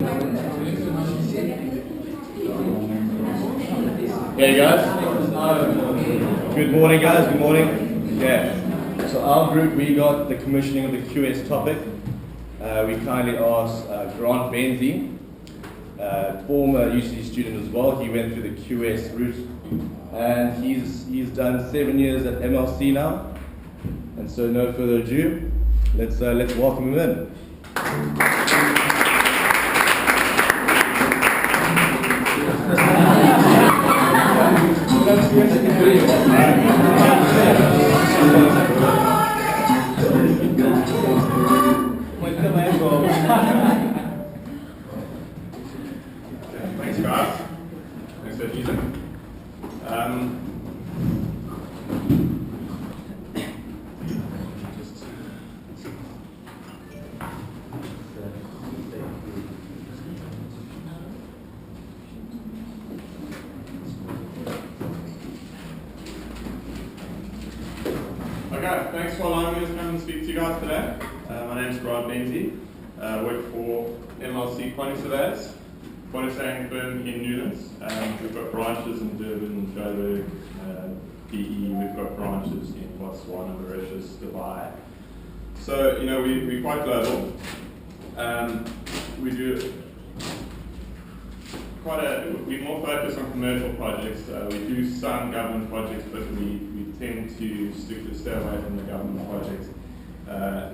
Hey guys. Good morning guys, good morning. Yeah. So our group, we got the commissioning of the QS topic. We kindly asked Grant Benzie, former UC student as well. He went through the QS route and he's done 7 years at MLC now. And so no further ado, let's welcome him in. Thanks guys. Thanks for using. Okay, thanks for allowing me to come and speak to you guys today. My name is Grant Benzie. I work for MLC Quantity Surveyors, quantity surveying firm in Newlands. We've got branches in Durban, Joburg, PE. We've got branches in Botswana, Mauritius, Dubai. So we're quite global. We do we're more focused on commercial projects. We do some government projects, but we tend to stay away from the government projects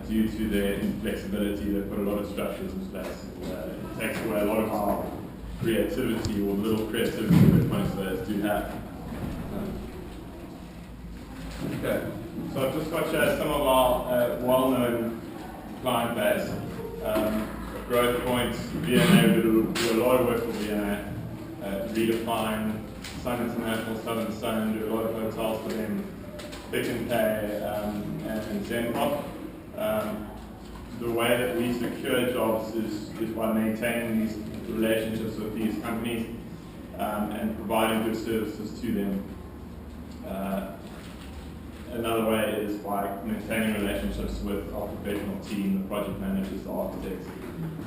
due to their inflexibility. They put a lot of structures in place. It takes away a lot of our creativity, or little creativity that most of us do have. Okay, so I've just got you some of our well-known client base. Growth Points, VNA, we do a lot of work for VNA. Redefine, Sun International, Southern Sun, do a lot of hotels for them. Pick and Pay, and Zenpop. The way that we secure jobs is by maintaining these relationships with these companies and providing good services to them. Another way is by maintaining relationships with our professional team, the project managers, the architects.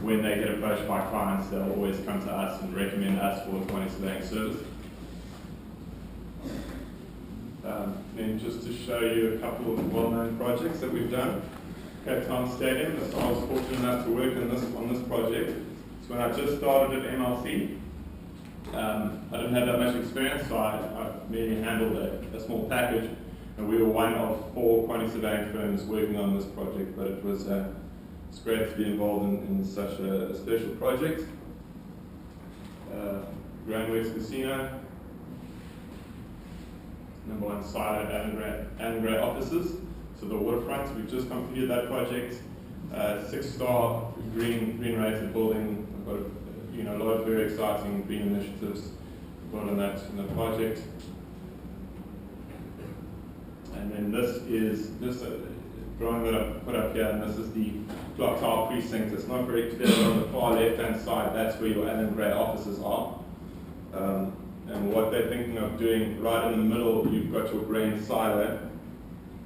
When they get approached by clients, they'll always come to us and recommend us for a quantity surveying service. Then just to show you a couple of well-known projects that we've done. Cape Town Stadium, I was fortunate enough to work on this project. So when I just started at MLC, I didn't have that much experience, so I merely handled a small package. And we were one of 4 quantity surveying firms working on this project, but it was it's great to be involved in such a special project. Grand West Casino, #1 site at Annengray offices. So the waterfront, we've just completed that project. 6-star green rated building. We've got a lot of very exciting green initiatives got in that project. And then this is a drawing that I've put up here, and this is the clock tower precinct. It's not very clear, but on the far left-hand side, that's where your Annengray offices are. And what they're thinking of doing, right in the middle, you've got your grain silo.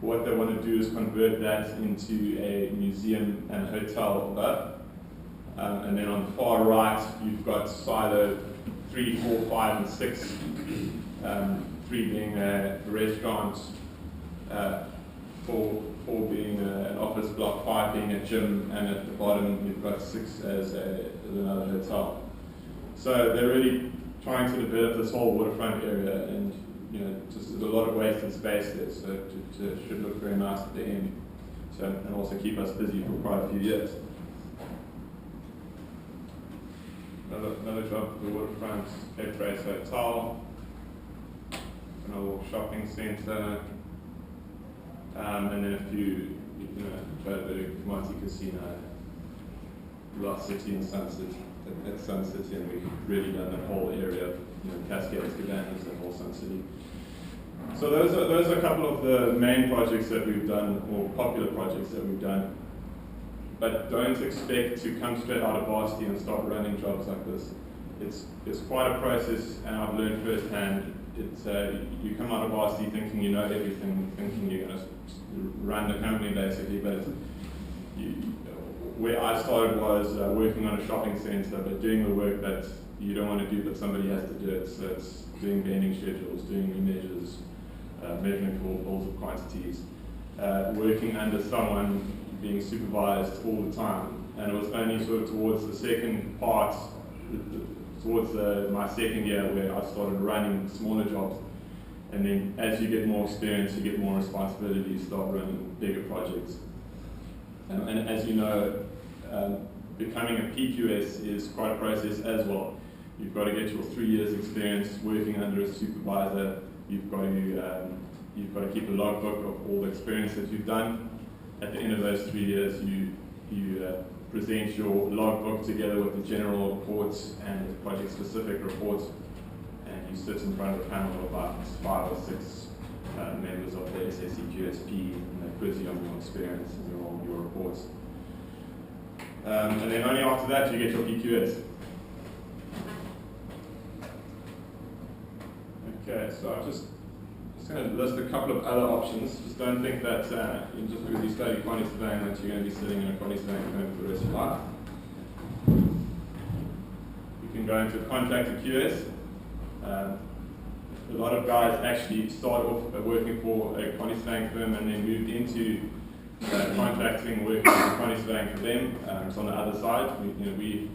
What they want to do is convert that into a museum and hotel above. And then on the far right, you've got silo 3, 4, 5, and 6. 3 being a restaurant, 4 being an office block, 5 being a gym, and at the bottom you've got 6 as another hotel. So they're really trying to develop this whole waterfront area, and just there's a lot of wasted space there, so it should look very nice at the end. So, and also keep us busy for quite a few years. Another job for the waterfront, Cape Race Hotel, another shopping centre, and then a few, Joburg, Commodity Casino, Lost City and Sunset. At Sun City, and we've really done the whole area of Cascades, Cabanas, and whole Sun City. So those are a couple of the main projects that we've done, or popular projects that we've done. But don't expect to come straight out of varsity and start running jobs like this. It's quite a process, and I've learned firsthand. You come out of varsity thinking you know everything, thinking you're going to run the company basically, but where I started was working on a shopping centre, but doing the work that you don't want to do, but somebody has to do it. So it's doing vending schedules, doing measures, measuring for bills of quantities, working under someone, being supervised all the time. And it was only sort of towards the second part, towards my second year, where I started running smaller jobs. And then as you get more experience, you get more responsibility, you start running bigger projects. And as you know, becoming a PQS is quite a process as well. You've got to get your 3 years experience working under a supervisor. You've got to keep a logbook of all the experience that you've done. At the end of those 3 years, you present your logbook together with the general reports and the project-specific reports, and you sit in front of a panel of about 5 or 6 members of the SSEQSP, and they quiz you on your experience and your reports. And then only after that you get your PQS. Okay, so I'm just going to list a couple of other options. Just don't think that just because you study quantity surveying that you're going to be sitting in a quantity surveying firm for the rest of your life. You can go into a contractor QS. A lot of guys actually start off working for a quantity surveying firm and then moved into contracting, working for quantity surveying for them. It's on the other side. We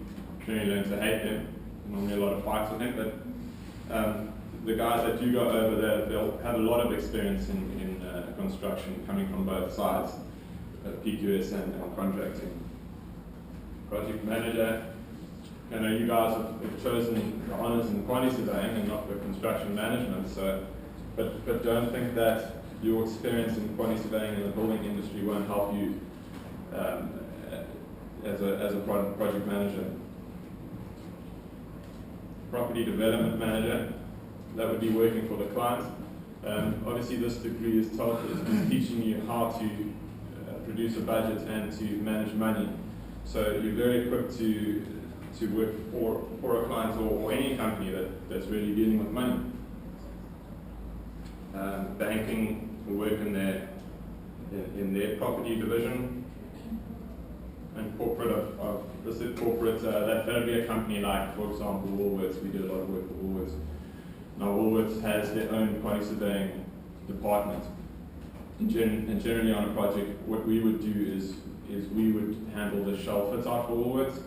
generally learn to hate them. Normally a lot of fights with them, but the guys that do go over there, they'll have a lot of experience in construction coming from both sides, PQS and contracting. Project manager, I know you guys have chosen the honours in quantity surveying and not the construction management, so, but don't think that your experience in quantity surveying in the building industry won't help you as a project manager. Property development manager, that would be working for the client. Obviously this degree is teaching you how to produce a budget and to manage money. So you're very equipped to work for a client or any company that's really dealing with money. Banking will work in their property division. And corporate, that'll be a company like, for example, Woolworths. We do a lot of work for Woolworths. Now, Woolworths has their own quantity surveying department. And generally on a project, what we would do is we would handle the shelf fit out for Woolworths,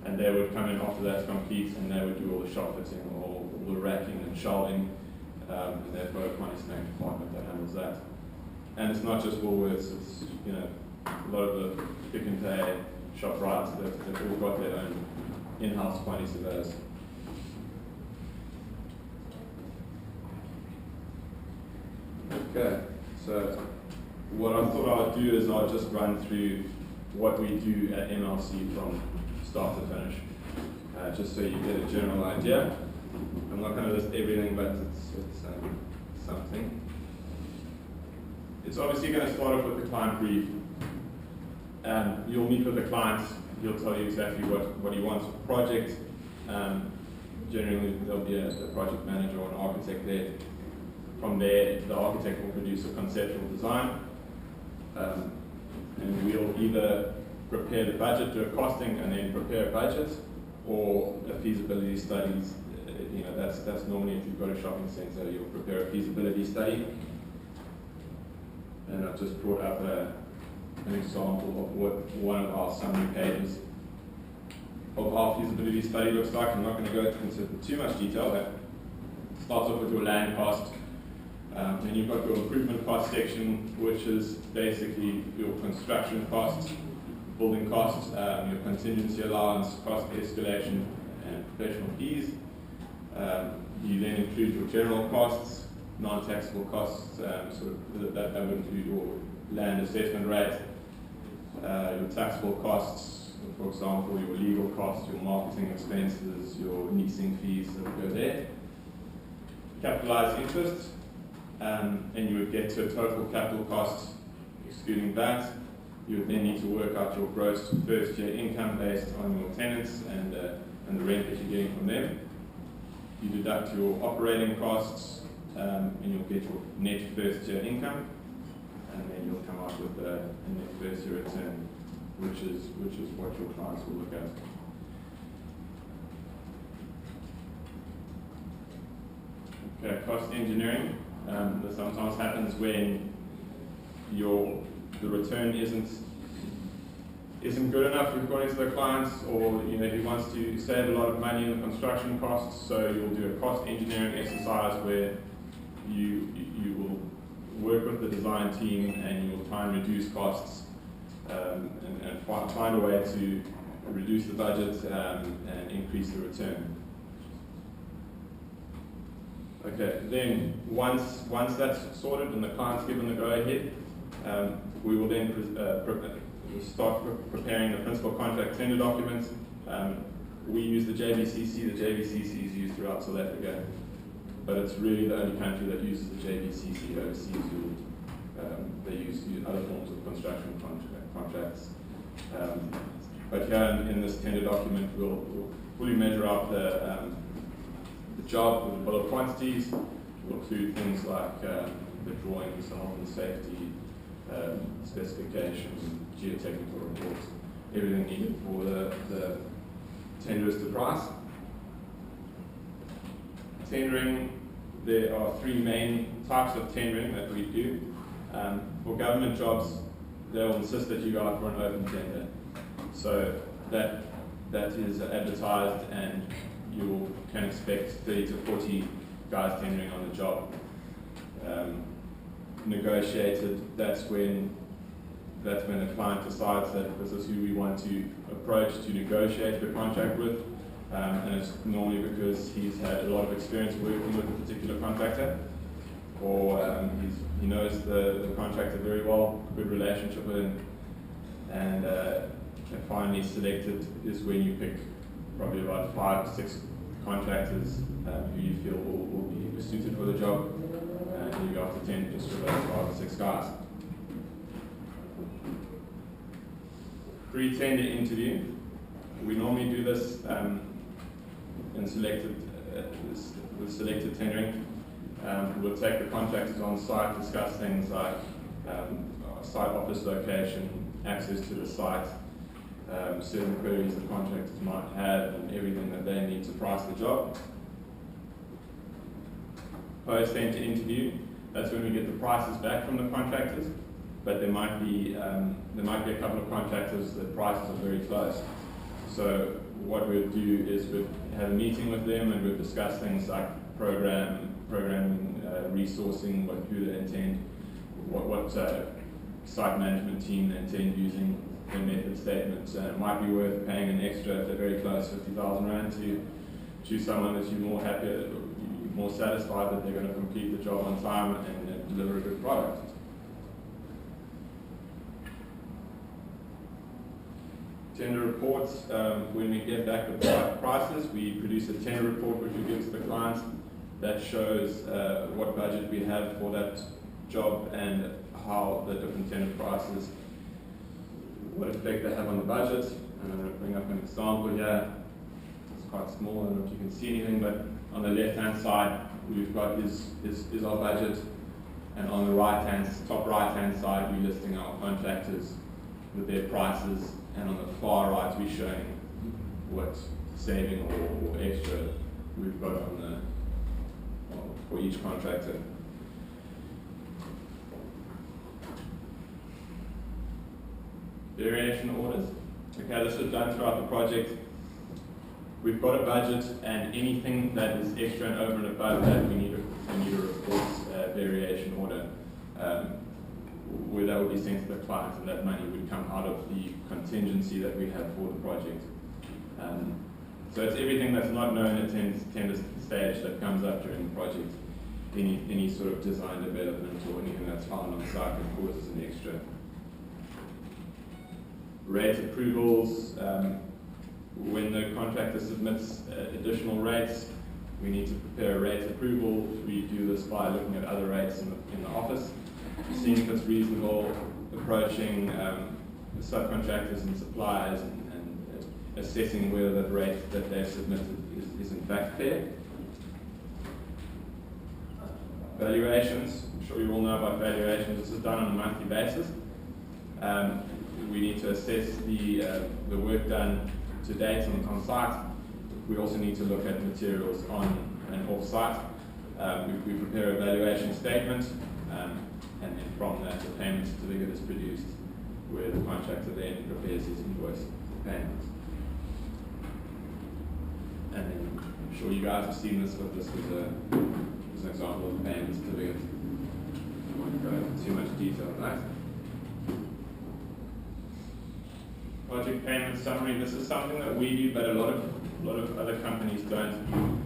and they would come in after that's complete, and they would do all the shelf fitting, all the racking and shelving, and they've got a quantity surveying department that handles that. And it's not just Woolworths, it's a lot of the Pick and Pay, ShopRite, they've all got their own in-house quantity surveyors. Okay, so what I thought I would do is I'll just run through what we do at MLC from start to finish, just so you get a general idea. I'm not going to list everything, but it's something. It's obviously going to start off with the client brief. You'll meet with the client, he'll tell you exactly what he wants for the project. Generally there'll be a project manager or an architect there. From there, the architect will produce a conceptual design, and we'll either prepare the budget, do a costing, and then prepare a budget, or a feasibility studies. That's normally if you've got a shopping centre, you'll prepare a feasibility study. And I've just brought up an example of what one of our summary pages of our feasibility study looks like. I'm not going to go into too much detail. That starts off with your land cost. Then you've got your improvement cost section, which is basically your construction costs, building costs, your contingency allowance, cost escalation, and professional fees. You then include your general costs, non-taxable costs, that would include your land assessment rate, your taxable costs, for example, your legal costs, your marketing expenses, your leasing fees that go there. Capitalized interest. And you would get to a total capital cost, excluding that. You would then need to work out your gross first year income based on your tenants and the rent that you're getting from them. You deduct your operating costs, and you'll get your net first year income, and then you'll come up with a net first year return. which is what your clients will look at. Okay, cost engineering. This sometimes happens when the return isn't good enough according to the clients, or he wants to save a lot of money in the construction costs. So you'll do a cost engineering exercise where you will work with the design team and you will try and reduce costs and find a way to reduce the budget and increase the return. Okay, then once that's sorted and the client's given the go-ahead, we will then start preparing the principal contract tender documents. We use the JVCC. The JVCC is used throughout South Africa, but it's really the only country that uses the JVCC. Overseas, they use other forms of construction contracts. But here in this tender document, we'll fully measure out the job with the bill of quantities. We'll include things like the drawings, health and safety, specifications, geotechnical reports, everything needed for the tenderers to price. Tendering, there are three main types of tendering that we do. For government jobs, they'll insist that you go out for an open tender. So that is advertised, and you can expect 30 to 40 guys tendering on the job. Negotiated, that's when the client decides that this is who we want to approach to negotiate the contract with, and it's normally because he's had a lot of experience working with a particular contractor, or he knows the contractor very well, good relationship with him, and finally selected is when you pick probably about 5 to 6 contractors who you feel will be suited for the job, and you go after 10 just for those 5 or 6 guys. Pre-tender interview. We normally do this with selected tendering. We'll take the contractors on site, discuss things like site office location, access to the site, certain queries the contractors might have, and everything that they need to price the job. Post-tender interview. That's when we get the prices back from the contractors, but there might be a couple of contractors that prices are very close. So what we'll do is we'll have a meeting with them and we'll discuss things like programming, resourcing, who they intend, what site management team they intend using, their method statements. It might be worth paying an extra, if they're very close, 50,000 Rand to choose someone that you're more happy, more satisfied that they're going to complete the job on time and deliver a good product. Tender reports, when we get back the prices, we produce a tender report which we give to the clients that shows what budget we have for that job and how the different tender prices, what effect they have on the budget. And I'm going to bring up an example here. It's quite small, I don't know if you can see anything, but on the left-hand side, we've got is our budget, and on the top right-hand side, we're listing our contractors with their prices, and on the far right, we're showing what saving or extra we've got on for each contractor. Variation orders. Okay, this is done throughout the project. We've got a budget, and anything that is extra and over and above that, we need a report variation order, where that would be sent to the client, and that money would come out of the contingency that we have for the project. So it's everything that's not known at tender stage that comes up during the project. Any sort of design development or anything that's found on site that causes an extra. Rate approvals. When the contractor submits additional rates, we need to prepare a rate approval. We do this by looking at other rates in the office, seeing if it's reasonable, approaching the subcontractors and suppliers, and assessing whether that rate that they've submitted is in fact fair. Valuations. I'm sure you all know about valuations. This is done on a monthly basis. we need to assess the work done to date on site. We also need to look at materials on and off site. We prepare a valuation statement, and then from that the payment certificate is produced, where the contractor then prepares his invoice payments. And then I'm sure you guys have seen this, but this was an example of the payment certificate. I won't go into too much detail on that. Project payment summary. This is something that we do, but a lot of other companies don't.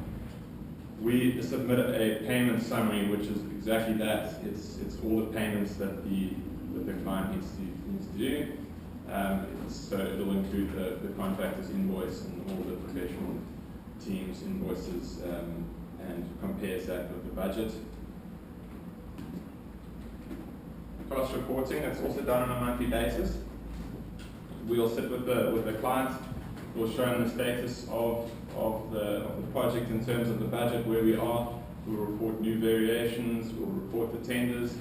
We submit a payment summary, which is exactly that. It's all the payments that the client needs to do. So it'll include the contractor's invoice and all the professional team's invoices, and compares that with the budget. Cost reporting, that's also done on a monthly basis. We'll sit with the client, we'll show them the status of the project in terms of the budget, where we are. We'll report new variations, we'll report the tenders,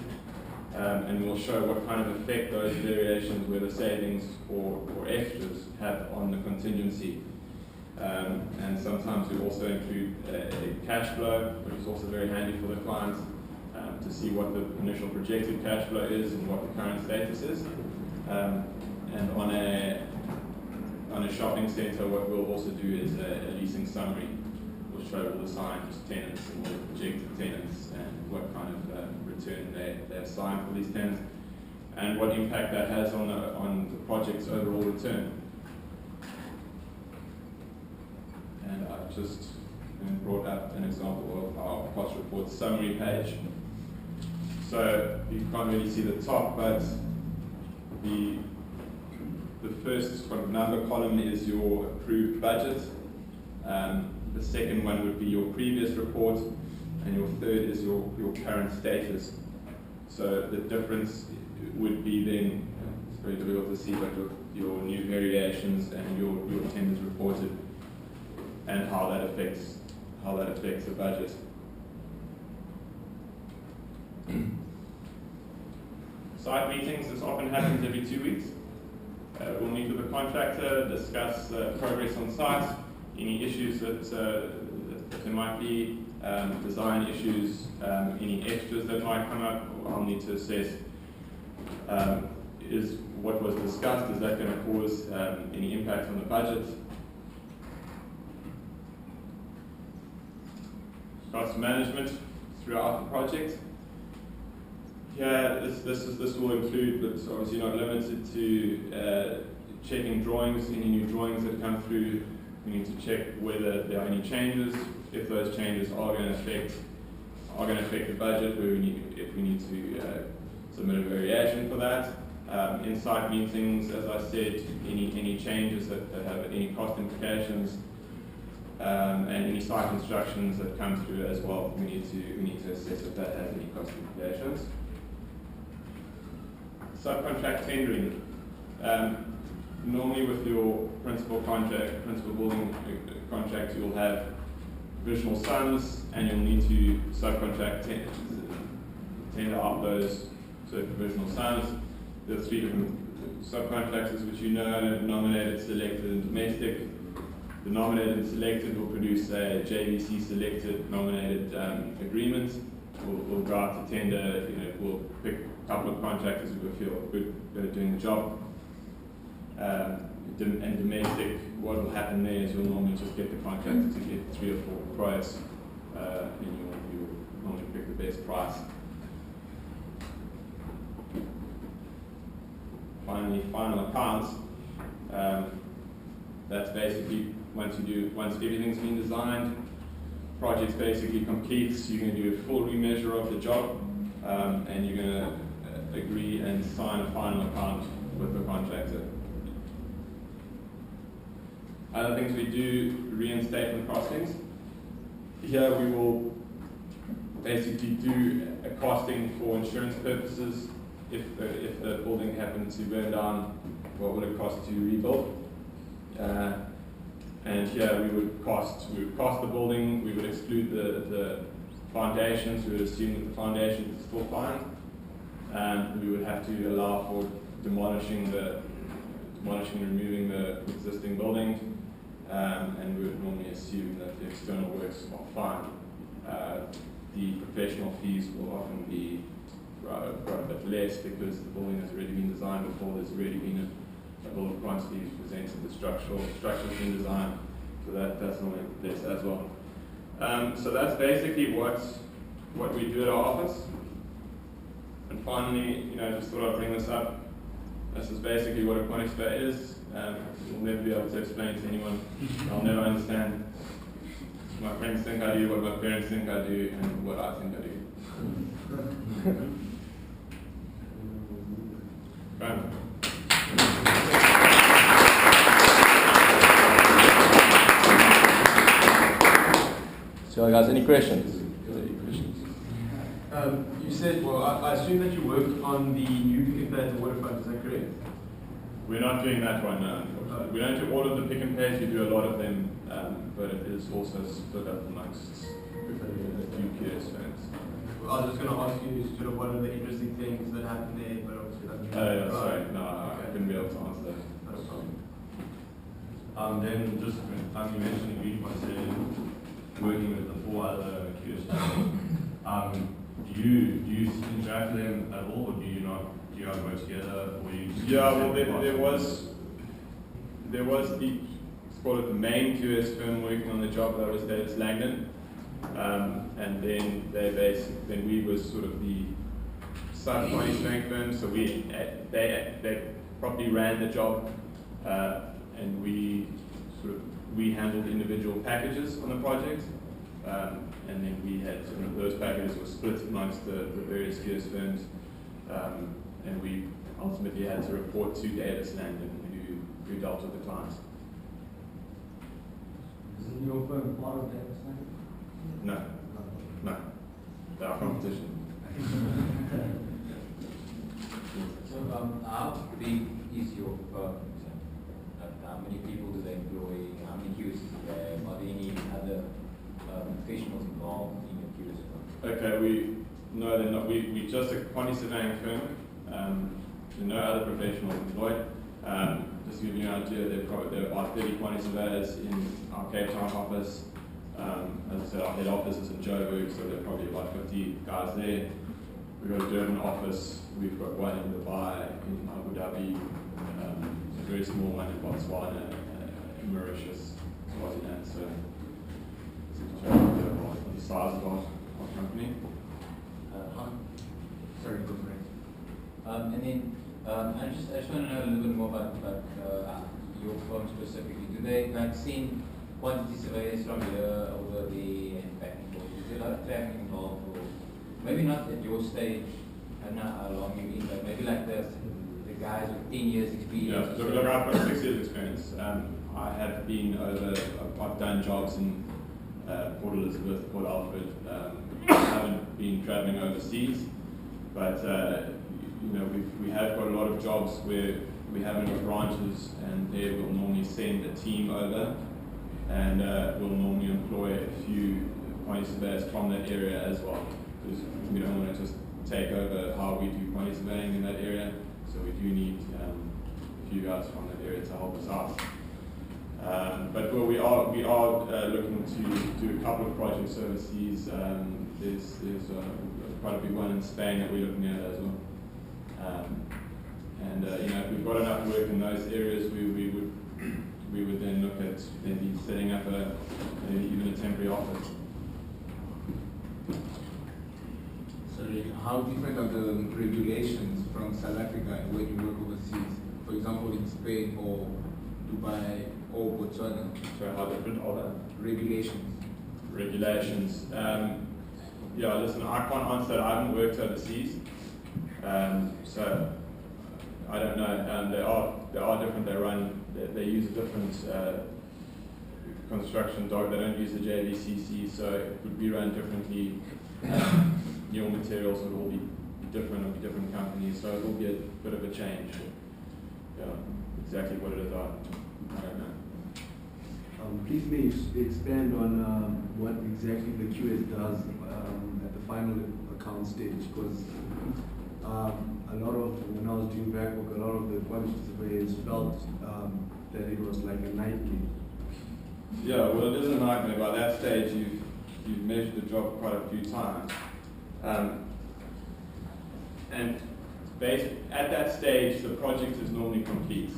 and we'll show what kind of effect those variations, whether savings or extras, have on the contingency. And sometimes we also include a cash flow, which is also very handy for the clients, to see what the initial projected cash flow is and what the current status is. And on a shopping centre, what we'll also do is a leasing summary. We'll show all the signed tenants and all the projected tenants and what kind of return they have signed for these tenants, and what impact that has on the project's overall return. And I've just brought up an example of our cost report summary page. So you can't really see the top, but the first kind of number column is your approved budget. The second one would be your previous report, and your third is your current status. So the difference would be then, it's very difficult to see, but your new variations and your tenders reported, and how that affects the budget. Site meetings, this often happens every 2 weeks. We'll meet with the contractor, discuss progress on site, any issues that there might be, design issues, any extras that might come up. I'll need to assess, is what was discussed, is that going to cause any impact on the budget? Cost management throughout the project. Yeah, this will include, but obviously not limited to, checking drawings, any new drawings that come through. We need to check whether there are any changes, if those changes are going to affect the budget, if we need to submit a variation for that. In-site meetings, as I said, any changes that have any cost implications, and any site instructions that come through as well. We need to assess if that has any cost implications. Subcontract tendering. Normally with your principal building contract, you'll have provisional sums, and you'll need to subcontract tender out those provisional sums. There are 3 different subcontractors which you know: nominated, selected, and domestic. The nominated and selected will produce a JVC selected nominated agreement. We'll go out to tender. We'll pick a couple of contractors who we feel good at doing the job. And domestic, what will happen there is you'll normally just get the contractor to get 3 or 4 quotes, and you'll normally pick the best price. Finally, final accounts. That's basically once everything's been designed, project's basically complete, so you're going to do a full remeasure of the job, and you're going to agree and sign a final account with the contractor. Other things we do, reinstatement costings. Here we will basically do a costing for insurance purposes. If the building happened to burn down, what would it cost to rebuild? And here we would cost the building. We would exclude the foundations. We would assume that the foundation is still fine, and we would have to allow for demolishing the demolishing and removing the existing building, and we would normally assume that the external works are fine. The professional fees will often be quite a bit less because the building has already been designed before, there's already been a bill of quantities presented, the structure's been designed, so that's normally less as well. So that's basically what we do at our office. And finally, just thought I'd bring this up. This is basically what a quantity surveyor is. You'll never be able to explain to anyone. I'll never understand. My friends think I do, what my parents think I do, and what I think I do. Grant. So guys, any questions? You said, well, I assume that you work on the new pick and pay at the waterfront, is that correct? We're not doing that right now, unfortunately. We don't do all of the pick and pays, we do a lot of them, but it is also split up amongst the few QS firms. I was just going to ask you sort of what are the interesting things that happen there, but obviously that's Yeah, sorry, no, I couldn't be able to answer that. not a problem. Then just you mentioned Green Benzie working with the 4 other QS. Do you interact with them at all, or do you not? Do you guys work together, or you? Yeah, well, there was the, let's call it the main QS firm working on the job that was Davis Langdon, and then we was sort of the sub-quantity surveying firm, so they probably ran the job, and we handled individual packages on the project, and then we had sort of those packages were split amongst the various QS firms, and we ultimately had to report to Davis Langdon, who dealt with the clients. Isn't your firm part of that? No, they're our competition. So, how big is your firm? How many people do they employ? How many QS is there? Are there any other professionals involved in your QS firm? Okay, no, they're not. We just a quantity surveying firm. There are no other professionals employed. Just to give you an idea, there are about 30 quantity surveyors in our Cape Town office. As I said, our head office is in Joburg, so there are probably about 50 guys there. We've got a Durban office, we've got one in Dubai, in Abu Dhabi, a very small one in Botswana, in Mauritius, Swaziland. So it's the size of our company. Sorry, go for it. And then I just want to know a little bit more about your firm specifically. Do they send quantity surveyors from here over there and back and forth? Is there a lot of traffic involved, or maybe not at your stage? I don't know how long you've been, but maybe like the guys with 10 years experience. Yeah, look, I've got 6 years experience. I have been I've done jobs in Port Elizabeth, Port Alfred. I haven't been traveling overseas, but we have got a lot of jobs where we haven't got branches, and they will normally send a team over, and we'll normally employ a few quantity surveyors from that area as well, because we don't want to just take over how we do quantity surveying in that area, so we do need a few guys from that area to help us out. But we are looking to do a couple of projects overseas. There's quite a big one in Spain that we're looking at as well. If we've got enough work in those areas, we would then look at maybe setting up even a temporary office. So how different are the regulations from South Africa when you work overseas? For example, in Spain or Dubai or Botswana? So how different are the Regulations. regulations? Yeah, listen, I can't answer that. I haven't worked overseas, so I don't know. They are different. They use a different construction dog. They don't use the JVCC, so it would be run differently. New materials would all be different. It'll be different companies, so it will be a bit of a change. Yeah, exactly what it is, I don't know. Please may you expand on what exactly the QS does at the final account stage, because a lot of, when I was doing back work, a lot of the quantity surveyors felt that it was like a nightmare. Yeah, well, it is a nightmare. By that stage, you've measured the job quite a few times. And at that stage, the project is normally complete.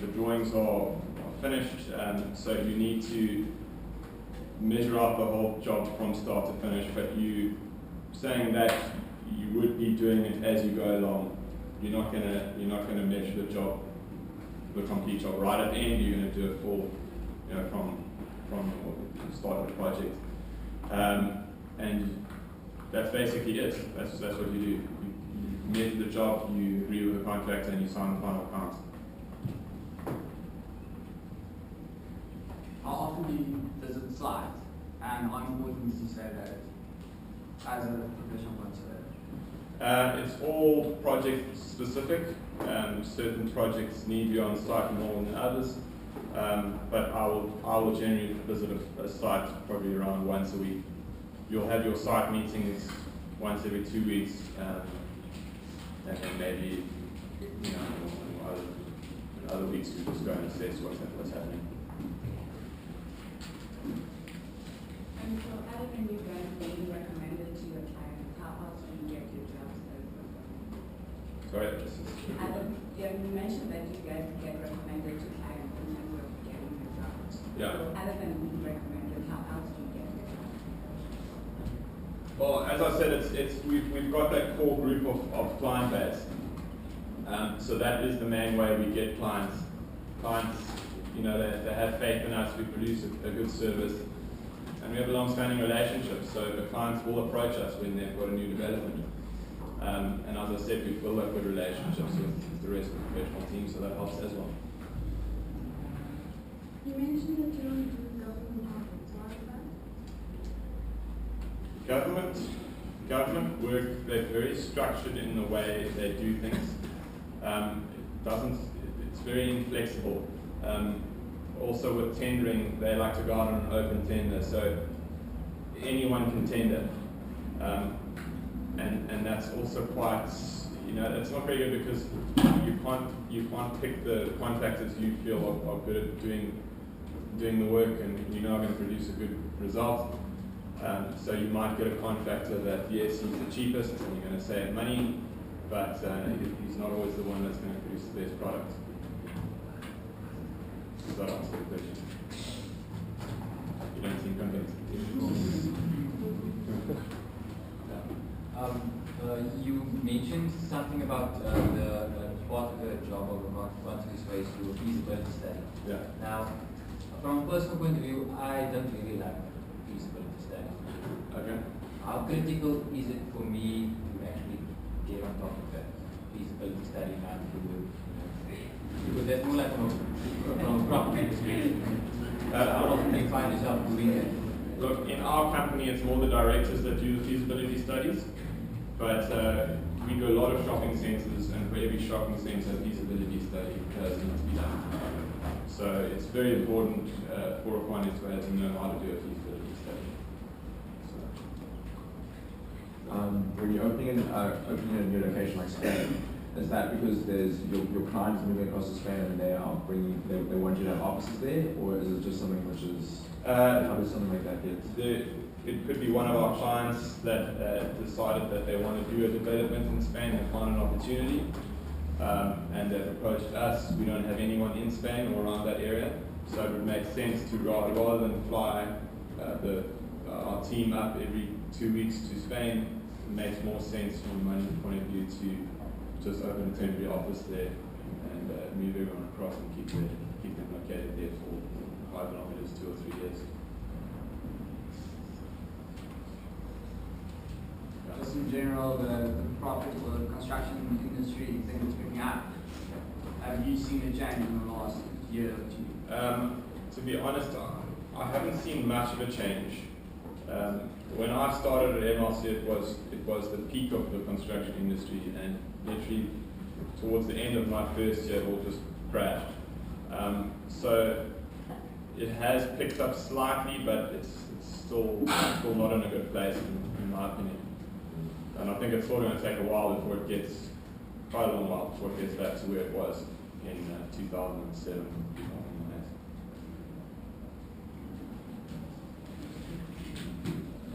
The drawings are finished, so you need to measure out the whole job from start to finish, but you saying that you would be doing it as you go along. You're not gonna measure the job, the complete job right at the end. You're gonna do it full, from the start of the project. And that's basically it. That's what you do. You measure the job, you agree with the contractor, and you sign the final count. How often do you visit the site, and how important is you say that as a professional conservator? It's all project specific. Certain projects need you on site more than others, but I will generally visit a site probably around once a week. You'll have your site meetings once every 2 weeks, and then maybe in other weeks we just go and assess what's happening. And so, other than you guys being recommended to your clients, how else do you get your jobs as well? Sorry, You mentioned that you guys get recommended to clients in terms of getting your jobs. Yeah. So, other than being recommended, how else do you get your jobs? Well, as I said, we've got that core group of client base. So that is the main way we get clients. Clients, they have faith in us. We produce a good service. And we have a long-standing relationship, so the clients will approach us when they've got a new development. And as I said, we build up good relationships with the rest of the professional team, so that helps as well. You mentioned that you don't do government projects. Why is that? Government work, they're very structured in the way they do things. It's very inflexible. Also with tendering, they like to go out on an open tender, so anyone can tender. And that's also quite, it's not very good because you can't pick the contractors you feel are good at doing the work and are going to produce a good result. So you might get a contractor that, yes, he's the cheapest and you're going to save money, but he's not always the one that's going to produce the best product. Does that answer the question? You don't think I'm going to You mentioned something about the part of the job of a quantity surveyor to a feasibility study. Yeah. Now, from a personal point of view, I don't really like feasibility study. Okay. How critical is it for me to actually get on top of that feasibility study and to do it? Because that's more like from a property perspective. How often do you find yourself doing it? Look, in our company, it's more the directors that do the feasibility studies, but we do a lot of shopping centres, and for every shopping centre, a feasibility study has to be done. So it's very important for a quantity surveyor to know how to do a feasibility study. When you're opening a new location like Spain, is that because there's your clients moving across to Spain and they want you to have offices there, or is it just something which is how does something like that get? It could be one of our clients that decided that they want to do a development in Spain and find an opportunity, and they've approached us. We don't have anyone in Spain or around that area, so it would make sense to rather than fly our team up every 2 weeks to Spain. It makes more sense from a money point of view to just open a temporary office there and move everyone across and keep them located there for however long it is, 2 or 3 years. Just in general, the profit or the construction industry thing is picking up. Have you seen a change in the last year or two? To be honest, I haven't seen much of a change. When I started at MLC, it was the peak of the construction industry, and literally towards the end of my first year, it all just crashed. So it has picked up slightly, but it's still not in a good place, in my opinion. And I think it's still going to take a while before it gets quite a long while before it gets back to where it was in 2007, 2008.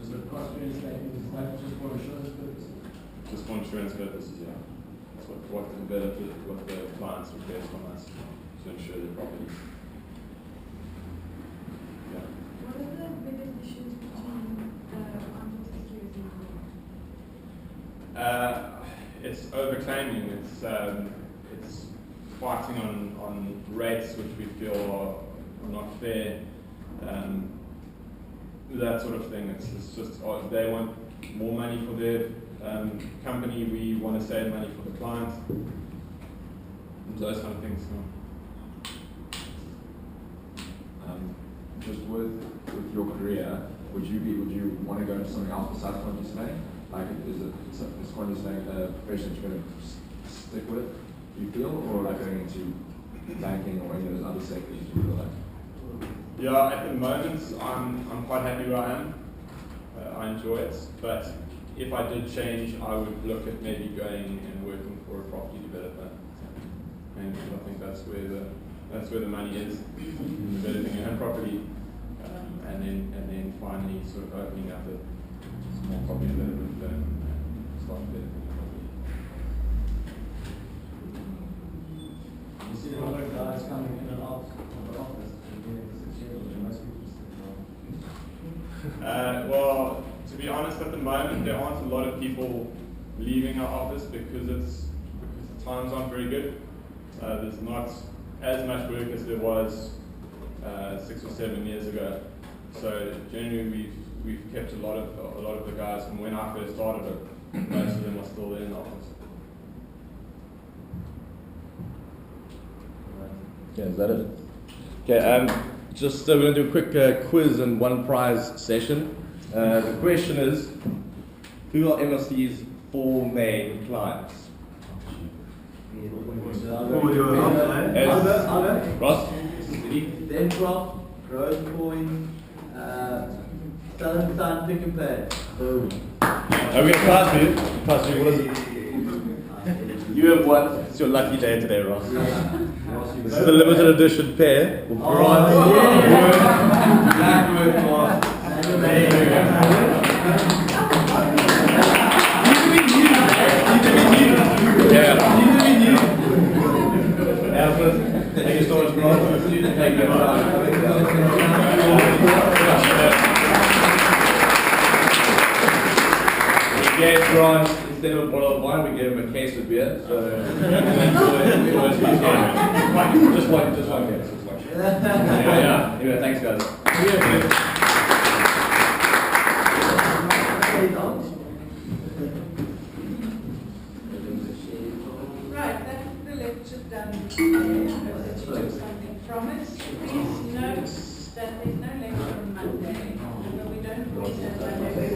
Does the cost being statement is that just for insurance purposes? Just for insurance purposes, yeah. That's what the developer, what the clients request from us to insure their properties. Yeah. What are the biggest issues between quantity surveyors and It's overclaiming. It's fighting on rates which we feel are not fair. That sort of thing. It's just they want more money for their company. We want to save money for the client. Those kind of things. Just with your career, would you want to go into something else besides quantity surveying? Like, is quantity surveying a profession that you're going to stick with, do you feel, or like going into banking or any of those other sectors, do you feel like? Yeah, at the moment, I'm quite happy where I am. I enjoy it, but if I did change, I would look at maybe going and working for a property developer. And I think that's where the money is, developing your own property, and then finally sort of opening up a small property development firm and start developing your property. You see a lot of guys coming in and out of the office and getting 6 years, and most people stick Well, to be honest, at the moment there aren't a lot of people leaving our office because the times aren't very good. There's not as much work as there was 6 or 7 years ago. So generally we've kept a lot of the guys from when I first started it. Most of them are still there in the office. Okay, is that it? Okay, just we're going to do a quick quiz and one prize session. The question is, who are MLC's 4 main clients? Ross? Dentrock, Rose Point, Southern Sun, Pick and Pay. Are we going to prize for you? Prize for you, what is it? You have won. It's your lucky day today, Ross. This is the limited edition pair. Thank you so much, Ross. Thank you. We gave Grant, instead of a bottle of wine, we gave him a case of beer. So, just one case. Anyway, thanks, guys. Right, that's the lecture done. Let's do something from it. Please note that there's no lecture on Monday, but we don't always have Monday.